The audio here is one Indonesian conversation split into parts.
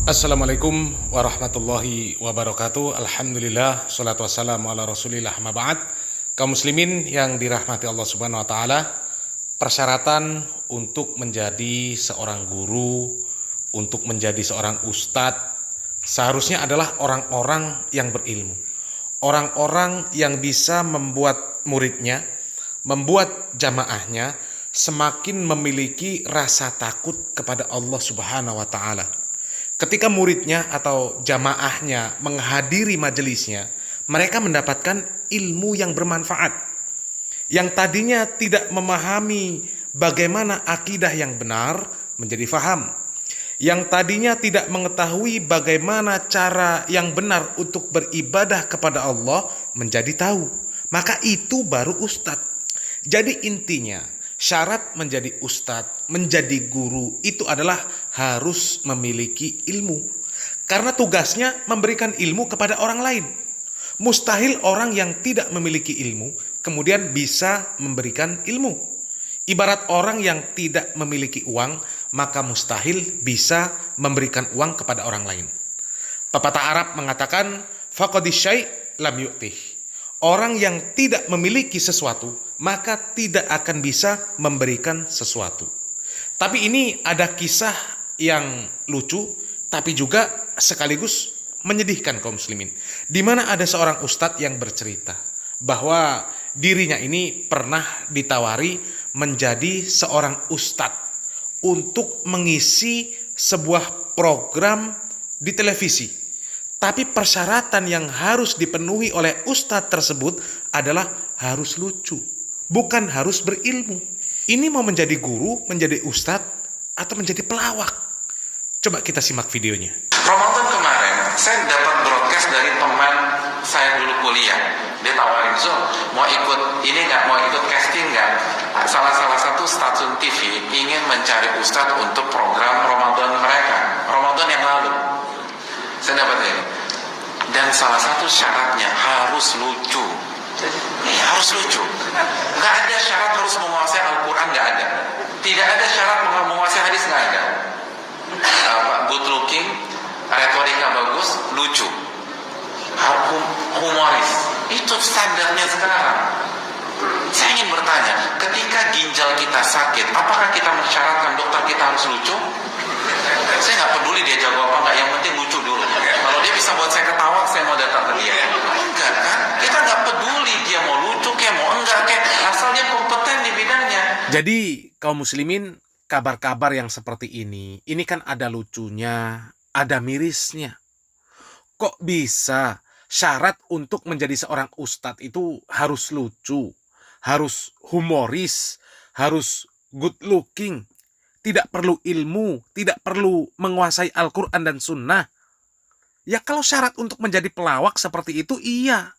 Assalamualaikum warahmatullahi wabarakatuh. Alhamdulillah, salatu wassalamu ala rasulillah, ma ba'd. Kaum muslimin yang dirahmati Allah subhanahu wa ta'ala, persyaratan untuk menjadi seorang guru, untuk menjadi seorang ustadz, seharusnya adalah orang-orang yang berilmu. Orang-orang yang bisa membuat muridnya, membuat jamaahnya semakin memiliki rasa takut kepada Allah subhanahu wa ta'ala. Ketika muridnya atau jamaahnya menghadiri majelisnya, mereka mendapatkan ilmu yang bermanfaat. Yang tadinya tidak memahami bagaimana akidah yang benar menjadi faham. Yang tadinya tidak mengetahui bagaimana cara yang benar untuk beribadah kepada Allah menjadi tahu. Maka itu baru ustadz. Jadi intinya, syarat menjadi ustadz, menjadi guru itu adalah harus memiliki ilmu. Karena tugasnya memberikan ilmu kepada orang lain. Mustahil orang yang tidak memiliki ilmu kemudian bisa memberikan ilmu. Ibarat orang yang tidak memiliki uang, maka mustahil bisa memberikan uang kepada orang lain. Pepatah Arab mengatakan, faqadis syai' lam yu'tih. Orang yang tidak memiliki sesuatu, maka tidak akan bisa memberikan sesuatu. Tapi ini ada kisah yang lucu, tapi juga sekaligus menyedihkan kaum muslimin. Di mana ada seorang ustadz yang bercerita bahwa dirinya ini pernah ditawari menjadi seorang ustadz untuk mengisi sebuah program di televisi. Tapi persyaratan yang harus dipenuhi oleh ustadz tersebut adalah harus lucu, bukan harus berilmu. Ini mau menjadi guru, menjadi ustadz, atau menjadi pelawak? Coba kita simak videonya. Ramadan kemarin, saya dapat broadcast dari teman saya dulu kuliah. Dia tawarin, Zul, mau ikut ini nggak, mau ikut casting nggak? Salah satu stasiun TV ingin mencari ustadz untuk program Ramadan mereka, Ramadan yang lalu. Saya dapat ini. Dan salah satu syaratnya harus lucu. Harus lucu. Nggak ada syarat harus menguasai Al-Quran, nggak ada. Tidak ada syarat menguasai hadis, nggak ada. Good looking, retorika bagus, lucu, humoris. Itu standarnya sekarang. Saya ingin bertanya, ketika ginjal kita sakit, apakah kita mensyaratkan dokter kita harus lucu? Saya nggak peduli dia jago apa nggak, yang penting lucu dulu. Kalau dia bisa buat saya ketawa, saya mau datang ke dia. Enggak kan? Kita nggak peduli dia mau lucu kayak mau enggak kayak, asal dia kompeten di bidangnya. Jadi kaum muslimin, kabar-kabar yang seperti ini kan ada lucunya, ada mirisnya. Kok bisa syarat untuk menjadi seorang ustadz itu harus lucu, harus humoris, harus good looking, tidak perlu ilmu, tidak perlu menguasai Al-Quran dan Sunnah? Ya kalau syarat untuk menjadi pelawak seperti itu, iya.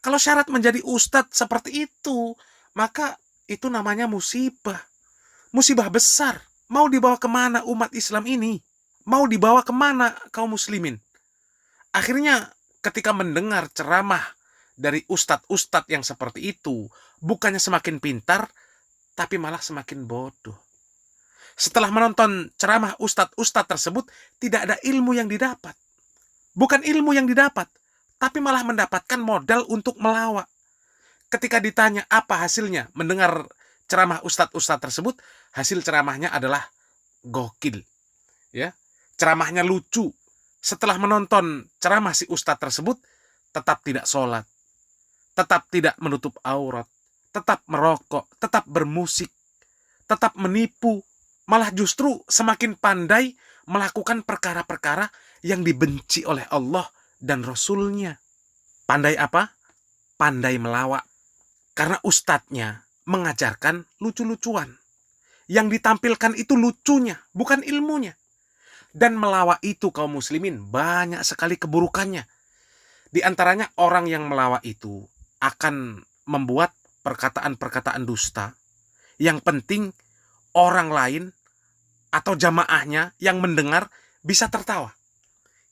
Kalau syarat menjadi ustadz seperti itu, maka itu namanya musibah. Musibah besar. Mau dibawa kemana umat Islam ini? Mau dibawa kemana kaum muslimin? Akhirnya ketika mendengar ceramah dari ustadz-ustadz yang seperti itu, bukannya semakin pintar, tapi malah semakin bodoh. Setelah menonton ceramah ustadz-ustadz tersebut, tidak ada ilmu yang didapat. Bukan ilmu yang didapat, tapi malah mendapatkan modal untuk melawak. Ketika ditanya apa hasilnya mendengar ceramah ustadz-ustadz tersebut, hasil ceramahnya adalah gokil. Ya, ceramahnya lucu. Setelah menonton ceramah si ustadz tersebut, tetap tidak sholat, tetap tidak menutup aurat, tetap merokok, tetap bermusik, tetap menipu, malah justru semakin pandai melakukan perkara-perkara yang dibenci oleh Allah dan Rasul-Nya. Pandai apa? Pandai melawak. Karena ustadznya mengajarkan lucu-lucuan. Yang ditampilkan itu lucunya, bukan ilmunya. Dan melawak itu kaum muslimin banyak sekali keburukannya. Di antaranya orang yang melawak itu akan membuat perkataan-perkataan dusta. Yang penting orang lain atau jamaahnya yang mendengar bisa tertawa.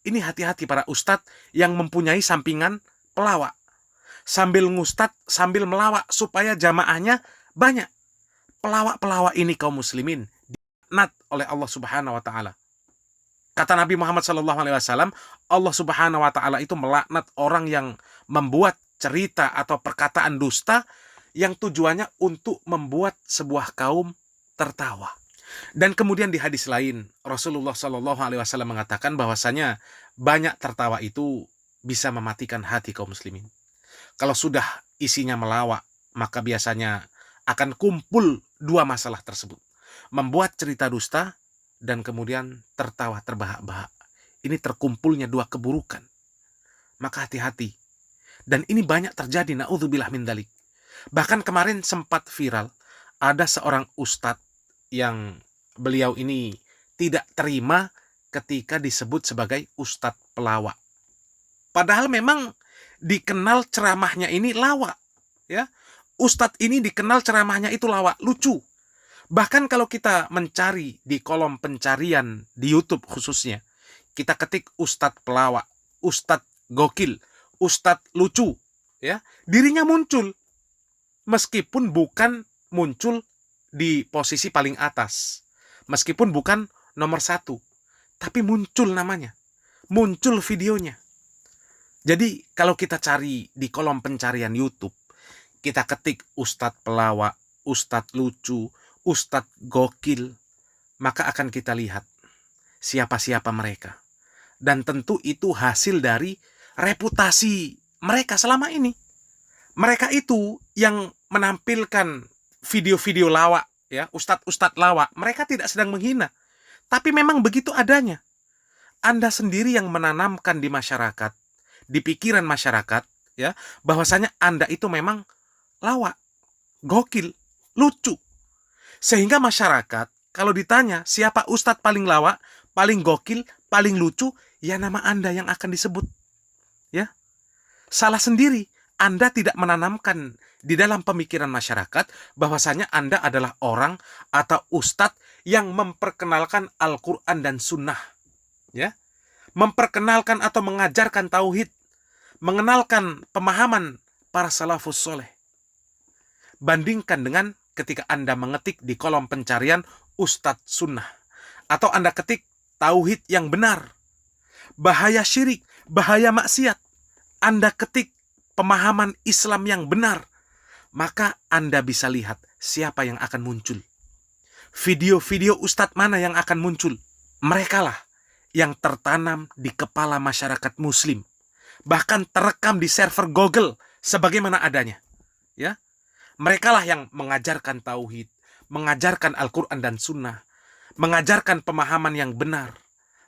Ini hati-hati para ustadz yang mempunyai sampingan pelawak. Sambil ngustad, sambil melawak supaya jamaahnya banyak. Pelawak-pelawak ini kaum muslimin dilaknat oleh Allah Subhanahu wa taala. Kata Nabi Muhammad SAW, Allah Subhanahu wa Ta'ala itu melaknat orang yang membuat cerita atau perkataan dusta yang tujuannya untuk membuat sebuah kaum tertawa. Dan kemudian di hadis lain, Rasulullah SAW mengatakan bahwasanya banyak tertawa itu bisa mematikan hati kaum muslimin. Kalau sudah isinya melawak, maka biasanya akan kumpul dua masalah tersebut. Membuat cerita dusta dan kemudian tertawa terbahak-bahak. Ini terkumpulnya dua keburukan. Maka hati-hati. Dan ini banyak terjadi, na'udzubillah min dzalik. Bahkan kemarin sempat viral, ada seorang ustadz yang beliau ini tidak terima ketika disebut sebagai ustadz pelawak. Padahal memang dikenal ceramahnya ini lawak, ya. Ustadz ini dikenal ceramahnya itu lawak, lucu. Bahkan kalau kita mencari di kolom pencarian di YouTube khususnya, kita ketik ustadz pelawak, ustadz gokil, ustadz lucu, ya, dirinya muncul. Meskipun bukan muncul di posisi paling atas, meskipun bukan nomor 1, tapi muncul namanya, muncul videonya. Jadi kalau kita cari di kolom pencarian YouTube, kita ketik ustadz pelawak, ustadz lucu, ustadz gokil, maka akan kita lihat siapa-siapa mereka. Dan tentu itu hasil dari reputasi mereka selama ini. Mereka itu yang menampilkan video-video lawak, ya, ustadz-ustadz lawak, mereka tidak sedang menghina. Tapi memang begitu adanya. Anda sendiri yang menanamkan di masyarakat, di pikiran masyarakat, ya, bahwasanya Anda itu memang lawak, gokil, lucu. Sehingga masyarakat kalau ditanya siapa ustadz paling lawak, paling gokil, paling lucu, ya nama Anda yang akan disebut. Ya. Salah sendiri. Anda tidak menanamkan di dalam pemikiran masyarakat bahwasanya Anda adalah orang atau ustadz yang memperkenalkan Al-Quran dan Sunnah. Ya. Memperkenalkan atau mengajarkan tauhid, mengenalkan pemahaman para salafus soleh. Bandingkan dengan ketika Anda mengetik di kolom pencarian Ustadz Sunnah. Atau Anda ketik tauhid yang benar, bahaya syirik, bahaya maksiat. Anda ketik pemahaman Islam yang benar. Maka Anda bisa lihat siapa yang akan muncul. Video-video Ustadz mana yang akan muncul. Merekalah yang tertanam di kepala masyarakat muslim. Bahkan terekam di server Google sebagaimana adanya. Ya. Merekalah yang mengajarkan tauhid, mengajarkan Al-Quran dan Sunnah, mengajarkan pemahaman yang benar,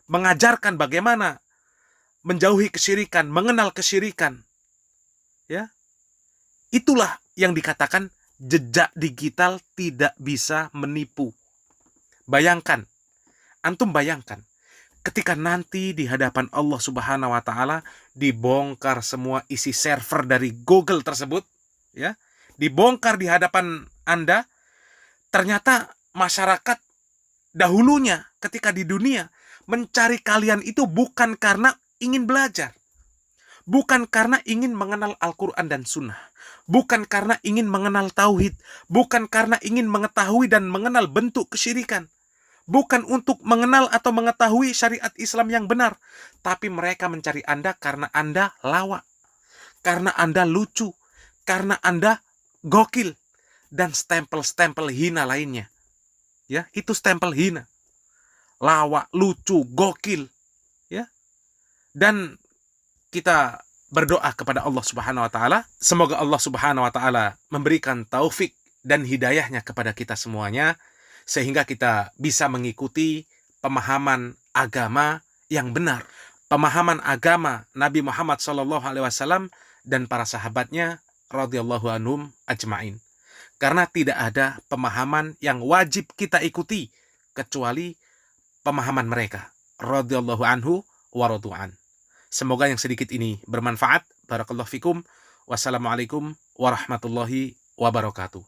mengajarkan bagaimana menjauhi kesyirikan, mengenal kesyirikan. Ya, itulah yang dikatakan jejak digital tidak bisa menipu. Bayangkan, antum bayangkan, ketika nanti di hadapan Allah Subhanahu wa Ta'ala dibongkar semua isi server dari Google tersebut, ya. Dibongkar di hadapan Anda, ternyata masyarakat dahulunya ketika di dunia mencari kalian itu bukan karena ingin belajar, bukan karena ingin mengenal Al-Quran dan Sunnah, bukan karena ingin mengenal tauhid, bukan karena ingin mengetahui dan mengenal bentuk kesyirikan, bukan untuk mengenal atau mengetahui syariat Islam yang benar, tapi mereka mencari Anda karena Anda lawak, karena Anda lucu, karena Anda gokil, dan stempel-stempel hina lainnya. Ya, itu stempel hina. Lawak, lucu, gokil. Ya. Dan kita berdoa kepada Allah Subhanahu wa Ta'ala, semoga Allah Subhanahu wa Ta'ala memberikan taufik dan hidayahnya kepada kita semuanya, sehingga kita bisa mengikuti pemahaman agama yang benar, pemahaman agama Nabi Muhammad SAW dan para sahabatnya radhiyallahu anhum ajma'in. Karena tidak ada pemahaman yang wajib kita ikuti kecuali pemahaman mereka radhiyallahu anhu wa radu'an. Semoga yang sedikit ini bermanfaat. Barakallahu fikum. Wassalamualaikum warahmatullahi wabarakatuh.